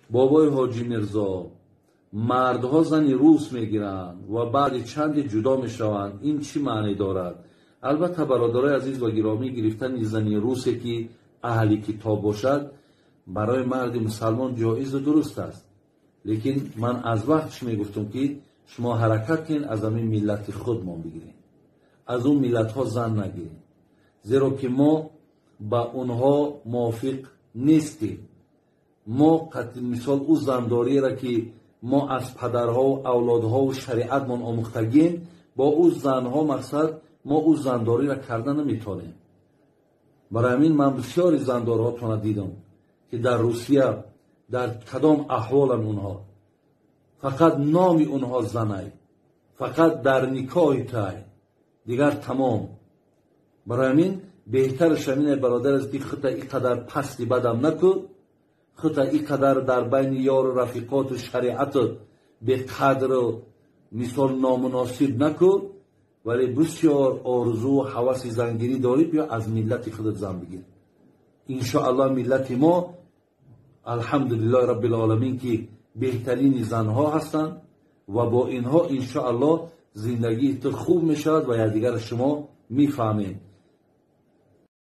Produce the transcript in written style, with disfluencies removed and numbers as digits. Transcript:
بابای حاجی میرزا، مردها زنی روس میگیرند و بعد چند جدا میشوند، این چی معنی دارد؟ البته برادرای عزیز و گرامی، گرفتن زنی روسی که اهلی کتاب باشد برای مرد مسلمان جایز و درست است، لیکن من از وقتش میگفتم که شما حرکت کن، از همین ملت خودمان بگیریم، از اون ملت ها زن نگیریم، زیرا که ما با اونها موافق نیستیم. ما مثال او زنداری را که ما از پدرها و اولادها و شریعتمان آموختگیم، با او زنها مقصد ما او زنداری را کردن نمیتونیم. برای همین من بسیاری زندارها تونه دیدم که در روسیه در کدام احوالن اونها، فقط نامی اونها زنه، فقط در نکاح تای دیگر تمام. برای همین بهتر شمینه برادر است که خطا اینقدر پستی بدم نکن، خطا اینقدر در بین یار و رفیقات و شریعت به قدر و مثال نامناسب نکن، ولی بسیار آرزو و حواس زنگیری داری، بیا از ملت خودت زن بگیر. انشاءالله ملت ما الحمدلله رب العالمین که بهترین زنها هستند و با اینها انشاءالله زندگی تو خوب میشد و یکدیگر شما میفهمید.